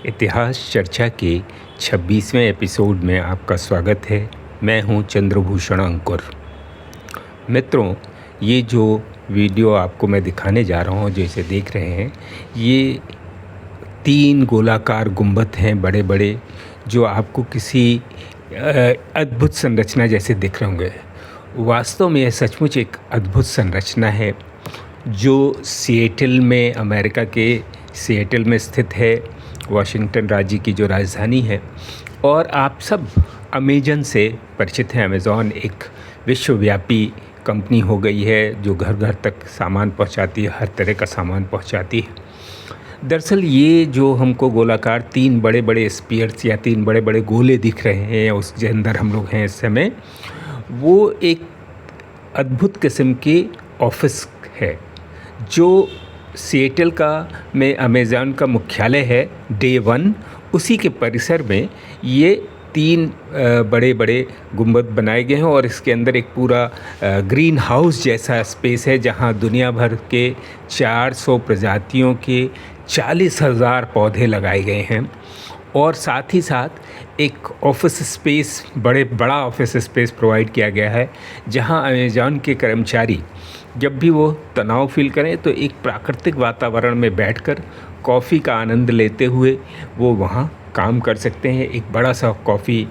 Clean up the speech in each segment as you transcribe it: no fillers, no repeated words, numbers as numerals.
इतिहास चर्चा के 26वें एपिसोड में आपका स्वागत है। मैं हूं चंद्रभूषण अंकुर। मित्रों, ये जो वीडियो आपको मैं दिखाने जा रहा हूं, जो इसे देख रहे हैं, ये 3 गोलाकार गुंबद हैं बड़े बड़े, जो आपको किसी अद्भुत संरचना जैसे दिख रहे होंगे। वास्तव में यह सचमुच एक अद्भुत संरचना है जो सिएटल में, अमेरिका के सिएटल में स्थित है, वाशिंगटन राज्य की जो राजधानी है। और आप सब अमेज़न से परिचित हैं। अमेज़ॉन एक विश्वव्यापी कंपनी हो गई है जो घर घर तक सामान पहुंचाती है, हर तरह का सामान पहुंचाती है। दरअसल ये जो हमको गोलाकार 3 बड़े बड़े स्पीयर्स या 3 बड़े बड़े गोले दिख रहे हैं, उसके अंदर हम लोग हैं इस समय, वो एक अद्भुत किस्म की ऑफिस है जो सिएटल का में अमेज़न का मुख्यालय है, डे 1। उसी के परिसर में ये 3 बड़े बड़े गुंबद बनाए गए हैं और इसके अंदर एक पूरा ग्रीन हाउस जैसा स्पेस है जहां दुनिया भर के 400 प्रजातियों के 40,000 पौधे लगाए गए हैं। और साथ ही साथ एक ऑफिस स्पेस, बड़ा ऑफिस स्पेस प्रोवाइड किया गया है जहां अमेज़न के कर्मचारी जब भी वो तनाव फील करें तो एक प्राकृतिक वातावरण में बैठकर कॉफ़ी का आनंद लेते हुए वो वहाँ काम कर सकते हैं। एक बड़ा सा कॉफ़ी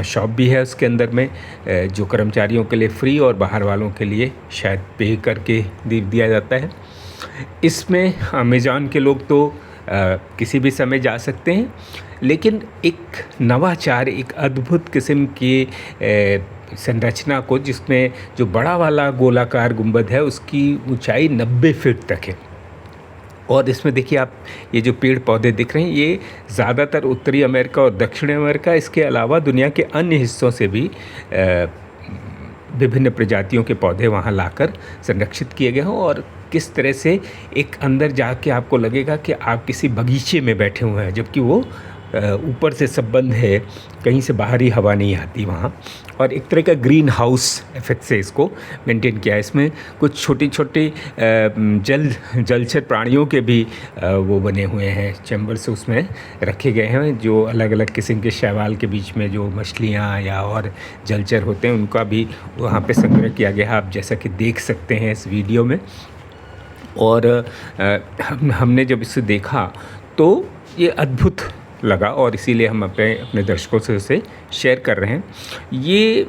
शॉप भी है उसके अंदर में, जो कर्मचारियों के लिए फ्री और बाहर वालों के लिए शायद पे करके दिया जाता है। इसमें अमेज़न के लोग तो किसी भी समय जा सकते हैं, लेकिन एक नवाचार, एक अद्भुत किस्म की संरचना को, जिसमें जो बड़ा वाला गोलाकार गुंबद है उसकी ऊंचाई 90 फीट तक है। और इसमें देखिए आप, ये जो पेड़ पौधे दिख रहे हैं ये ज़्यादातर उत्तरी अमेरिका और दक्षिण अमेरिका, इसके अलावा दुनिया के अन्य हिस्सों से भी विभिन्न प्रजातियों के पौधे वहाँ लाकर संरक्षित किए गए हों। और किस तरह से एक अंदर जाके आपको लगेगा कि आप किसी बगीचे में बैठे हुए हैं, जबकि वो ऊपर से सब बंद है, कहीं से बाहरी हवा नहीं आती वहाँ। और एक तरह का ग्रीन हाउस इफेक्ट से इसको मेंटेन किया है। इसमें कुछ छोटी छोटी जलचर प्राणियों के भी वो बने हुए हैं, चैम्बर्स उसमें रखे गए हैं, जो अलग अलग किस्म के शैवाल के बीच में जो मछलियाँ या और जलचर होते हैं उनका भी वहाँ पे संग्रह किया गया है, आप जैसा कि देख सकते हैं इस वीडियो में। और हमने जब इसे देखा तो ये अद्भुत लगा और इसीलिए हम अपने दर्शकों से उसे शेयर कर रहे हैं। ये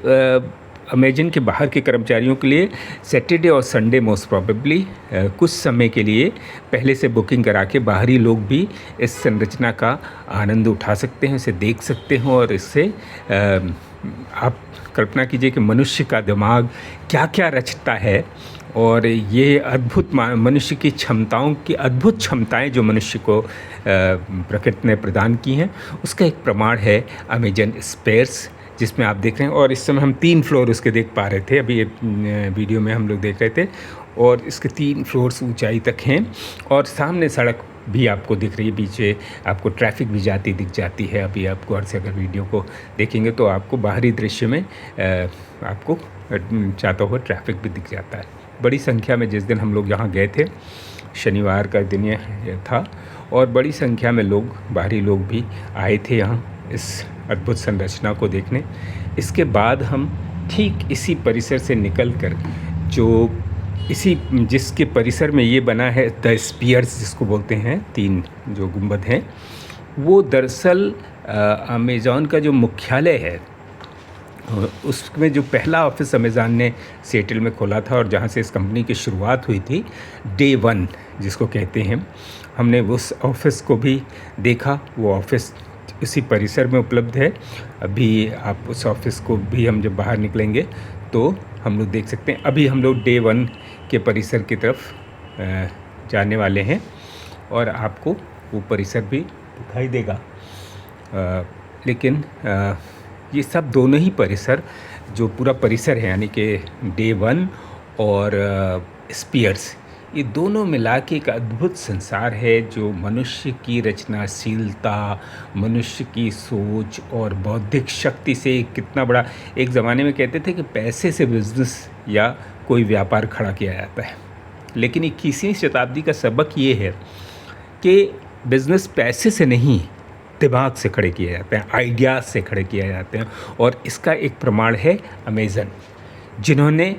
अमेज़न के बाहर के कर्मचारियों के लिए सैटरडे और संडे मोस्ट प्रॉबेबली कुछ समय के लिए पहले से बुकिंग करा के बाहरी लोग भी इस संरचना का आनंद उठा सकते हैं, इसे देख सकते हैं। और इससे आप कल्पना कीजिए कि मनुष्य का दिमाग क्या क्या रचता है, और ये अद्भुत मनुष्य की क्षमताओं की अद्भुत क्षमताएं जो मनुष्य को प्रकृति ने प्रदान की हैं, उसका एक प्रमाण है अमेज़न स्पेयर्स, जिसमें आप देख रहे हैं। और इस समय हम 3 फ्लोर उसके देख पा रहे थे, अभी ये वीडियो में हम लोग देख रहे थे। और इसके 3 फ्लोर्स ऊंचाई तक हैं और सामने सड़क भी आपको दिख रही है, पीछे आपको ट्रैफिक भी दिख जाती है। अभी आप गौर से अगर वीडियो को देखेंगे तो आपको बाहरी दृश्य में आपको जाता हुआ ट्रैफिक भी दिख जाता है। बड़ी संख्या में जिस दिन हम लोग यहाँ गए थे, शनिवार का दिन यह था, और बड़ी संख्या में लोग, बाहरी लोग भी आए थे यहाँ इस अद्भुत संरचना को देखने। इसके बाद हम ठीक इसी परिसर से निकलकर, जो जिसके परिसर में ये बना है, द स्पीयर्स जिसको बोलते हैं, 3 जो गुंबद हैं, वो दरअसल अमेज़न का जो मुख्यालय है, उसमें जो पहला ऑफिस अमेज़न ने सिएटल में खोला था और जहाँ से इस कंपनी की शुरुआत हुई थी, डे 1 जिसको कहते हैं, हमने उस ऑफिस को भी देखा। वो ऑफिस उसी परिसर में उपलब्ध है। अभी आप उस ऑफिस को भी, हम जब बाहर निकलेंगे तो हम लोग देख सकते हैं। अभी हम लोग डे 1 के परिसर की तरफ जाने वाले हैं और आपको वो परिसर भी दिखाई देगा। लेकिन ये सब दोनों ही परिसर, जो पूरा परिसर है, यानी कि डे 1 और स्पीयर्स, ये दोनों मिला के एक अद्भुत संसार है जो मनुष्य की रचनाशीलता, मनुष्य की सोच और बौद्धिक शक्ति से कितना बड़ा। एक ज़माने में कहते थे कि पैसे से बिजनेस या कोई व्यापार खड़ा किया जाता है, लेकिन 21वीं शताब्दी का सबक ये है कि बिज़नेस पैसे से नहीं, दिमाग से खड़े किए जाते हैं, आइडियाज़ से खड़े किए जाते हैं। और इसका एक प्रमाण है अमेज़न, जिन्होंने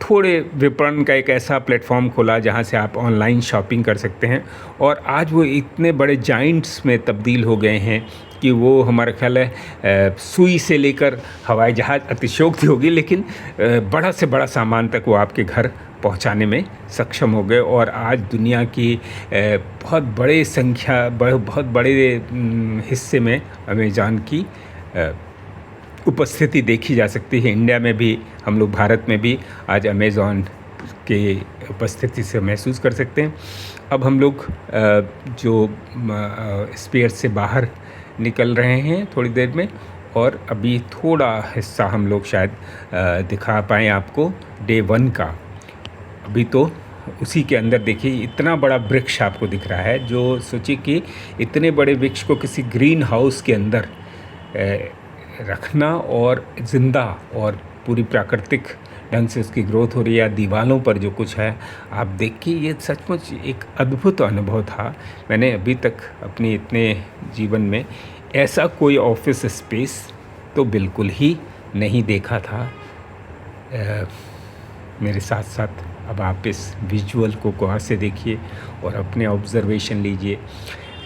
थोड़े विपणन का एक ऐसा प्लेटफॉर्म खोला जहाँ से आप ऑनलाइन शॉपिंग कर सकते हैं, और आज वो इतने बड़े जाइंट्स में तब्दील हो गए हैं कि वो हमारा ख्याल है सुई से लेकर हवाई जहाज़, अतिशयोक्ति होगी लेकिन बड़ा से बड़ा सामान तक वो आपके घर पहुंचाने में सक्षम हो गए। और आज दुनिया की बहुत बड़े संख्या, बहुत बड़े हिस्से में अमेज़न की उपस्थिति देखी जा सकती है। इंडिया में भी, हम लोग भारत में भी आज अमेज़न के उपस्थिति से महसूस कर सकते हैं। अब हम लोग जो स्पेयर से बाहर निकल रहे हैं थोड़ी देर में, और अभी थोड़ा हिस्सा हम लोग शायद दिखा पाएँ आपको डे 1 का। अभी तो उसी के अंदर देखिए इतना बड़ा वृक्ष आपको दिख रहा है, जो सोचिए कि इतने बड़े वृक्ष को किसी ग्रीन हाउस के अंदर रखना और ज़िंदा और पूरी प्राकृतिक ढंग से उसकी ग्रोथ हो रही है। दीवालों पर जो कुछ है आप देखिए, ये सचमुच एक अद्भुत अनुभव था। मैंने अभी तक अपने इतने जीवन में ऐसा कोई ऑफिस स्पेस तो बिल्कुल ही नहीं देखा था। मेरे साथ साथ अब आप इस विजुअल को गौर से देखिए और अपने ऑब्ज़र्वेशन लीजिए।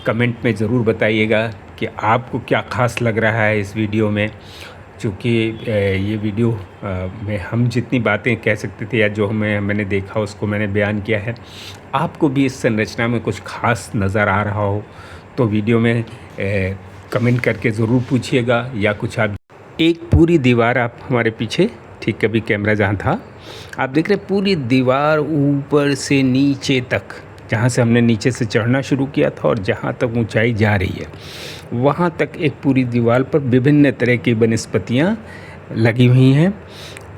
कमेंट में ज़रूर बताइएगा कि आपको क्या ख़ास लग रहा है इस वीडियो में, चूँकि ये वीडियो में हम जितनी बातें कह सकते थे या जो मैंने देखा उसको मैंने बयान किया है। आपको भी इस संरचना में कुछ ख़ास नज़र आ रहा हो तो वीडियो में कमेंट करके ज़रूर पूछिएगा, या कुछ आप एक पूरी दीवार आप हमारे पीछे, ठीक अभी कैमरा जहाँ था आप देख रहे पूरी दीवार ऊपर से नीचे तक, जहाँ से हमने नीचे से चढ़ना शुरू किया था और जहाँ तक ऊंचाई जा रही है वहाँ तक एक पूरी दीवार पर विभिन्न तरह की वनस्पतियाँ लगी हुई हैं।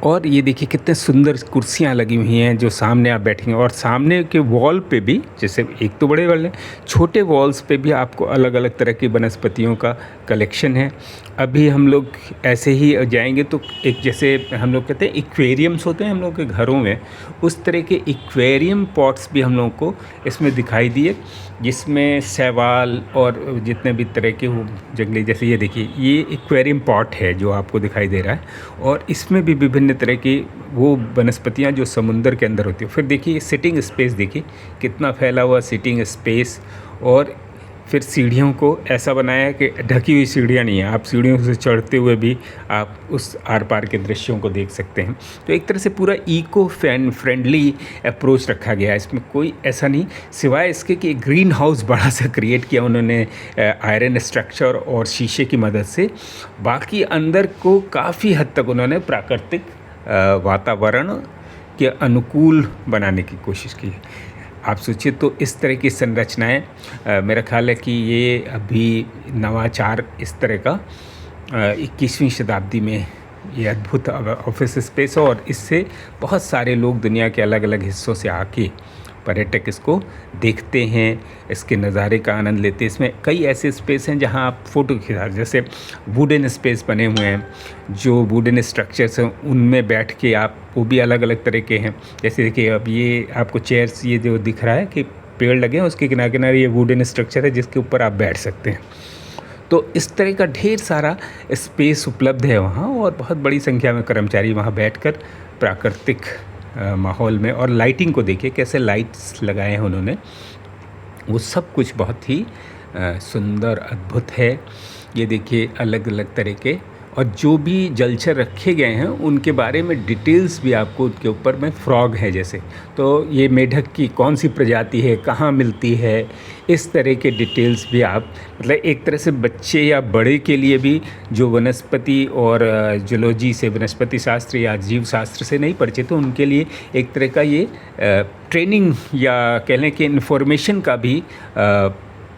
और ये देखिए कितने सुंदर कुर्सियाँ लगी हुई हैं जो सामने आप बैठेंगे, और सामने के वॉल पे भी, जैसे एक तो बड़े वाले, छोटे वॉल्स पे भी आपको अलग अलग तरह की वनस्पतियों का कलेक्शन है। अभी हम लोग ऐसे ही जाएंगे तो एक, जैसे हम लोग कहते हैं एक्वेरियम्स होते हैं हम लोग के घरों में, उस तरह के एक्वेरियम पॉट्स भी हम लोगों को इसमें दिखाई दिए, जिसमें शैवाल और जितने भी तरह के वो जंगली, जैसे ये देखिए ये एक्वेरियम पॉट है जो आपको दिखाई दे रहा है, और इसमें भी विभिन्न तरह की वो वनस्पतियाँ जो समुंदर के अंदर होती है। फिर देखिए सिटिंग स्पेस, देखिए कितना फैला हुआ सिटिंग स्पेस। और फिर सीढ़ियों को ऐसा बनाया है कि ढकी हुई सीढ़ियाँ नहीं है, आप सीढ़ियों से चढ़ते हुए भी आप उस आर पार के दृश्यों को देख सकते हैं। तो एक तरह से पूरा इको फ्रेंडली अप्रोच रखा गया है। इसमें कोई ऐसा नहीं, सिवाय इसके कि एक ग्रीन हाउस बड़ा सा क्रिएट किया उन्होंने आयरन स्ट्रक्चर और शीशे की मदद से। बाकी अंदर को काफ़ी हद तक उन्होंने प्राकृतिक वातावरण के अनुकूल बनाने की कोशिश की है। आप सोचिए तो इस तरह की संरचनाएं, मेरा ख्याल है कि ये अभी नवाचार इस तरह का 21वीं शताब्दी में ये अद्भुत ऑफिस स्पेस है, और इससे बहुत सारे लोग दुनिया के अलग अलग हिस्सों से आके पर्यटक इसको देखते हैं, इसके नज़ारे का आनंद लेते हैं। इसमें कई ऐसे स्पेस हैं जहां आप फ़ोटो खिंचा, जैसे वुडन स्पेस बने हुए हैं, जो वुडन स्ट्रक्चर्स हैं उनमें बैठ के आप, वो भी अलग अलग तरह के हैं। जैसे देखिए अब ये आपको चेयर्स, ये जो दिख रहा है कि पेड़ लगे हैं उसके किनारे किनारे ये वुडन स्ट्रक्चर है जिसके ऊपर आप बैठ सकते हैं। तो इस तरह का ढेर सारा स्पेस उपलब्ध है वहाँ, और बहुत बड़ी संख्या में कर्मचारी वहाँ बैठकर प्राकृतिक माहौल में, और लाइटिंग को देखिए कैसे लाइट्स लगाए हैं उन्होंने, वो सब कुछ बहुत ही सुंदर अद्भुत है। ये देखिए अलग अलग तरह के, और जो भी जलचर रखे गए हैं उनके बारे में डिटेल्स भी आपको उनके ऊपर में, फ्रॉग है जैसे, तो ये मेढक की कौन सी प्रजाति है, कहाँ मिलती है, इस तरह के डिटेल्स भी आप, मतलब एक तरह से बच्चे या बड़े के लिए भी जो वनस्पति और जूलॉजी से, वनस्पति शास्त्र या जीव शास्त्र से नहीं परिचित, तो उनके लिए एक तरह का ये ट्रेनिंग या कह लें कि इन्फॉर्मेशन का भी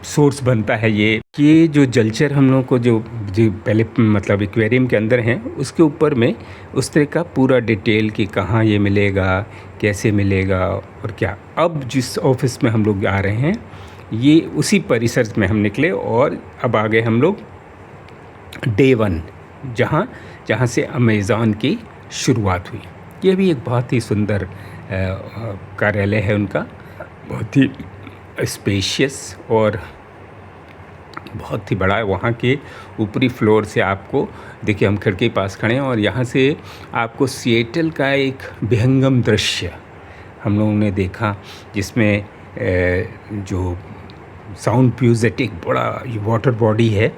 सोर्स बनता है। ये जो जलचर हम लोगों को जो पहले मतलब एक्वेरियम के अंदर हैं, उसके ऊपर में उस तरह का पूरा डिटेल कि कहाँ ये मिलेगा, कैसे मिलेगा और क्या। अब जिस ऑफिस में हम लोग आ रहे हैं ये उसी परिसर में हम निकले, और अब आ गए हम लोग डे 1, जहाँ से अमेज़न की शुरुआत हुई। ये भी एक बहुत ही सुंदर कार्यालय है उनका, बहुत ही स्पेशियस और बहुत ही बड़ा है। वहाँ के ऊपरी फ्लोर से आपको देखिए, हम खिड़की के पास खड़े हैं और यहाँ से आपको सिएटल का एक विहंगम दृश्य हम लोगों ने देखा, जिसमें जो साउंड प्यूजेट एक बड़ा वाटर बॉडी है,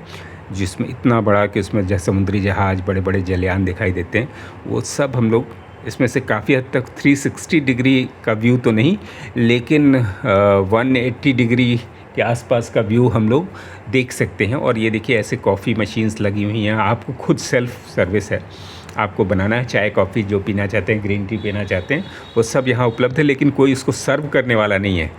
जिसमें इतना बड़ा कि उसमें जैसे समुद्री जहाज़, बड़े बड़े जलयान दिखाई देते हैं, वो सब हम लोग इसमें से काफ़ी हद तक 360 डिग्री का व्यू तो नहीं, लेकिन 180 डिग्री के आसपास का व्यू हम लोग देख सकते हैं। और ये देखिए, ऐसे कॉफ़ी मशीन्स लगी हुई हैं, आपको खुद सेल्फ सर्विस है, आपको बनाना है चाय कॉफ़ी जो पीना चाहते हैं, ग्रीन टी पीना चाहते हैं, वो सब यहाँ उपलब्ध है। लेकिन कोई इसको सर्व करने वाला नहीं है,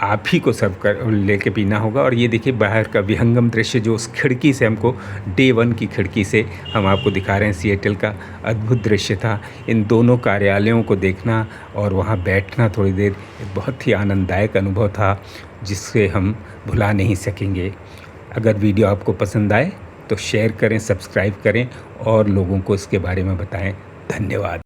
आप ही को सर्व कर लेके पीना होगा। और ये देखिए बाहर का विहंगम दृश्य जो उस खिड़की से हमको डे 1 की खिड़की से हम आपको दिखा रहे हैं, सिएटल का अद्भुत दृश्य था। इन दोनों कार्यालयों को देखना और वहाँ बैठना थोड़ी देर, बहुत ही आनंददायक अनुभव था, जिससे हम भुला नहीं सकेंगे। अगर वीडियो आपको पसंद आए तो शेयर करें, सब्सक्राइब करें और लोगों को इसके बारे में बताएं। धन्यवाद।